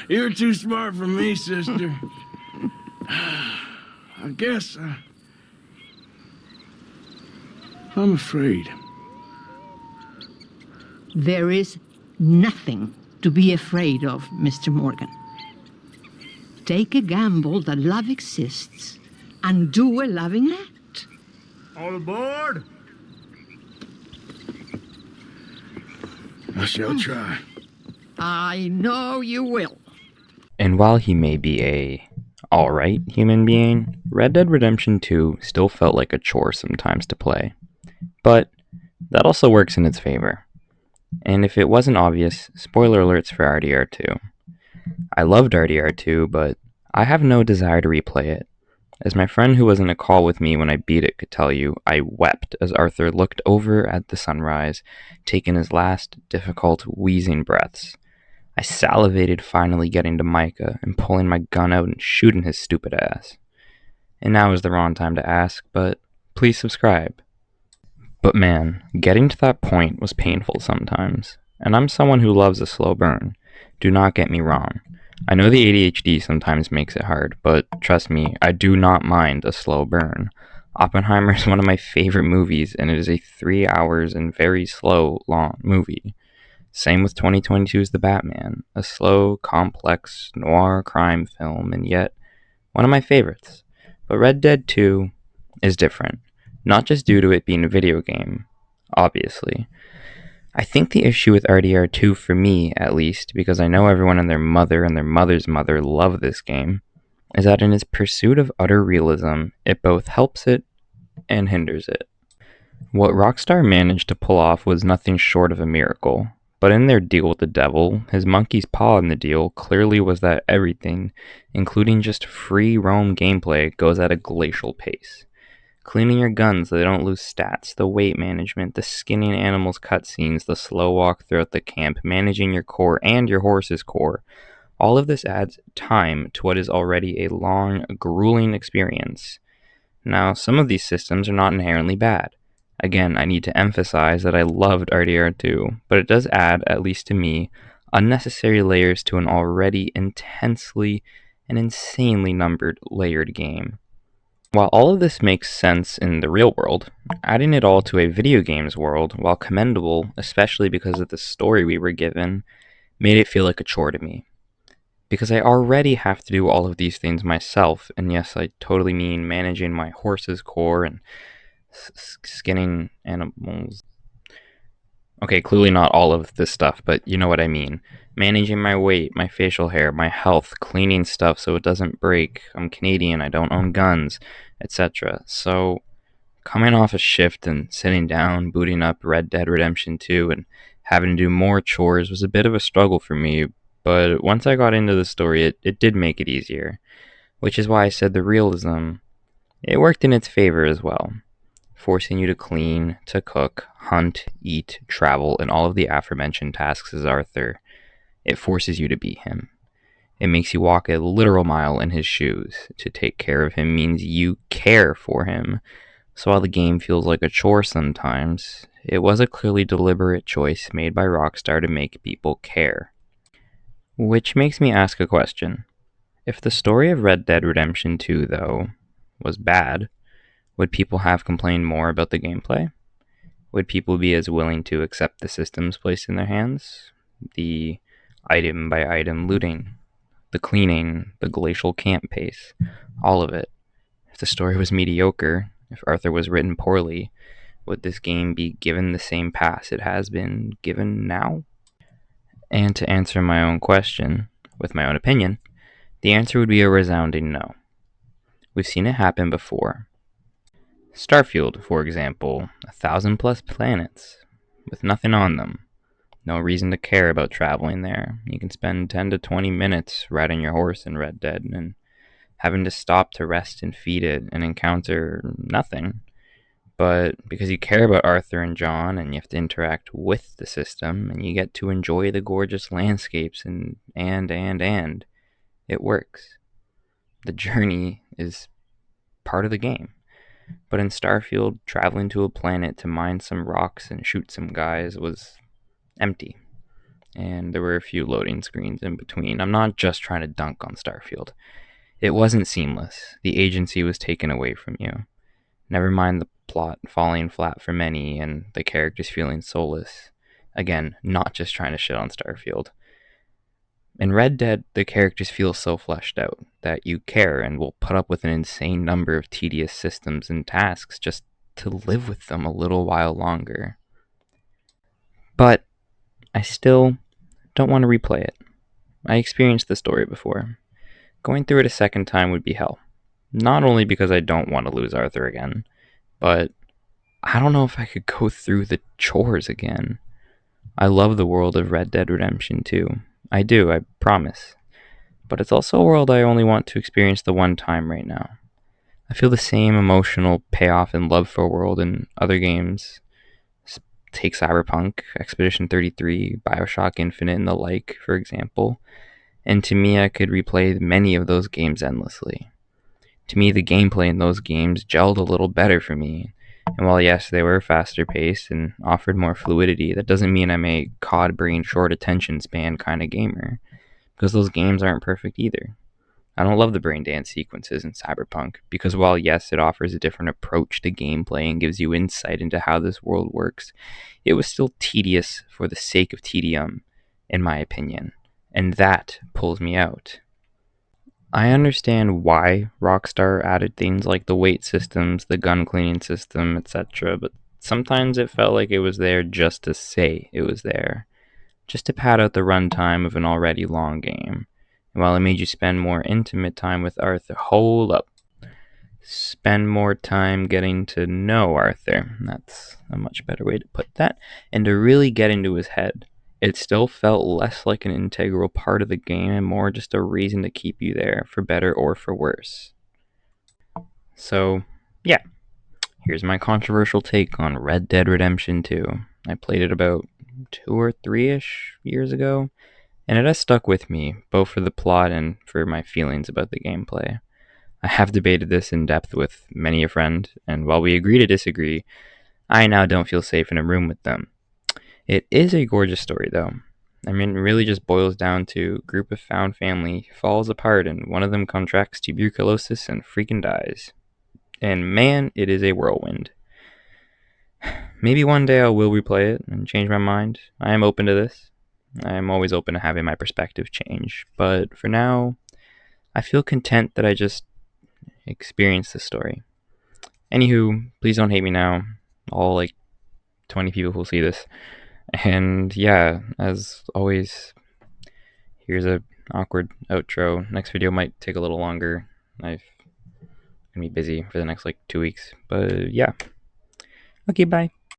You're too smart for me, sister. I guess I'm afraid. There is nothing to be afraid of, Mr. Morgan. Take a gamble that love exists and do a loving act. All aboard! I shall try. I know you will. And while he may be a alright human being, Red Dead Redemption 2 still felt like a chore sometimes to play. But that also works in its favor. And if it wasn't obvious, spoiler alerts for RDR2. I loved RDR2, but I have no desire to replay it. As my friend who was in a call with me when I beat it could tell you, I wept as Arthur looked over at the sunrise, taking his last difficult, wheezing breaths. I salivated finally getting to Micah and pulling my gun out and shooting his stupid ass. And now is the wrong time to ask, but please subscribe. But man, getting to that point was painful sometimes, and I'm someone who loves a slow burn. Do not get me wrong. I know the ADHD sometimes makes it hard, but trust me, I do not mind a slow burn. Oppenheimer is one of my favorite movies, and it is a 3 hours and very slow, long movie. Same with 2022's The Batman, a slow, complex, noir crime film, and yet one of my favorites. But Red Dead 2 is different, not just due to it being a video game, obviously. I think the issue with RDR2 for me, at least, because I know everyone and their mother's mother love this game, is that in its pursuit of utter realism, it both helps it and hinders it. What Rockstar managed to pull off was nothing short of a miracle, but in their deal with the devil, his monkey's paw in the deal clearly was that everything, including just free roam gameplay, goes at a glacial pace. Cleaning your guns so they don't lose stats, the weight management, the skinning animals cutscenes, the slow walk throughout the camp, managing your core and your horse's core. All of this adds time to what is already a long, grueling experience. Now, some of these systems are not inherently bad. Again, I need to emphasize that I loved RDR2, but it does add, at least to me, unnecessary layers to an already intensely and insanely numbered layered game. While all of this makes sense in the real world, adding it all to a video games world, while commendable, especially because of the story we were given, made it feel like a chore to me. Because I already have to do all of these things myself, and yes, I totally mean managing my horse's core and skinning animals. Okay, clearly not all of this stuff, but you know what I mean. Managing my weight, my facial hair, my health, cleaning stuff so it doesn't break. I'm Canadian, I don't own guns, etc. So, coming off a shift and sitting down, booting up Red Dead Redemption 2 and having to do more chores was a bit of a struggle for me, but once I got into the story, it did make it easier. Which is why I said the realism, it worked in its favor as well. Forcing you to clean, to cook, hunt, eat, travel, and all of the aforementioned tasks as Arthur. It forces you to be him. It makes you walk a literal mile in his shoes. To take care of him means you care for him. So while the game feels like a chore sometimes, it was a clearly deliberate choice made by Rockstar to make people care. Which makes me ask a question. If the story of Red Dead Redemption 2, though, was bad, would people have complained more about the gameplay? Would people be as willing to accept the systems placed in their hands? The item by item looting, the cleaning, the glacial camp pace, all of it. If the story was mediocre, if Arthur was written poorly, would this game be given the same pass it has been given now? And to answer my own question, with my own opinion, the answer would be a resounding no. We've seen it happen before. Starfield, for example, 1,000+ planets, with nothing on them. No reason to care about traveling there. You can spend 10 to 20 minutes riding your horse in Red Dead and having to stop to rest and feed it and encounter nothing. But because you care about Arthur and John and you have to interact with the system and you get to enjoy the gorgeous landscapes and it works. The journey is part of the game. But in Starfield, traveling to a planet to mine some rocks and shoot some guys was empty. and there were a few loading screens in between. I'm not just trying to dunk on Starfield. It wasn't seamless. The agency was taken away from you. Never mind the plot falling flat for many and the characters feeling soulless. Again, not just trying to shit on Starfield. In Red Dead, the characters feel so fleshed out that you care and will put up with an insane number of tedious systems and tasks just to live with them a little while longer. But I still don't want to replay it. I experienced the story before. Going through it a second time would be hell. Not only because I don't want to lose Arthur again, but I don't know if I could go through the chores again. I love the world of Red Dead Redemption 2. I do, I promise. But it's also a world I only want to experience the one time right now. I feel the same emotional payoff and love for a world in other games. Take Cyberpunk, Expedition 33, Bioshock Infinite, and the like, for example. And to me, I could replay many of those games endlessly. To me, the gameplay in those games gelled a little better for me. And while yes, they were faster paced and offered more fluidity, that doesn't mean I'm a cod brain short attention span kind of gamer. Because those games aren't perfect either. I don't love the brain dance sequences in Cyberpunk, because while yes, it offers a different approach to gameplay and gives you insight into how this world works, it was still tedious for the sake of tedium, in my opinion. And that pulls me out. I understand why Rockstar added things like the weight systems, the gun cleaning system, etc., but sometimes it felt like it was there just to say it was there, just to pad out the runtime of an already long game. And while it made you spend more intimate time with Arthur, hold up. Spend more time getting to know Arthur. That's a much better way to put that. And to really get into his head. It still felt less like an integral part of the game and more just a reason to keep you there, for better or for worse. So, yeah. Here's my controversial take on Red Dead Redemption 2. I played it about 2 or 3-ish years ago, and it has stuck with me, both for the plot and for my feelings about the gameplay. I have debated this in depth with many a friend, and while we agree to disagree, I now don't feel safe in a room with them. It is a gorgeous story, though. I mean, it really just boils down to a group of found family falls apart and one of them contracts tuberculosis and freaking dies. And man, it is a whirlwind. Maybe one day I will replay it and change my mind. I am open to this. I am always open to having my perspective change. But for now, I feel content that I just experienced this story. Anywho, please don't hate me now. All 20 people who will see this. And yeah, as always, here's a awkward outro. Next video might take a little longer. I'm gonna be busy for the next 2 weeks. But yeah. Okay, bye.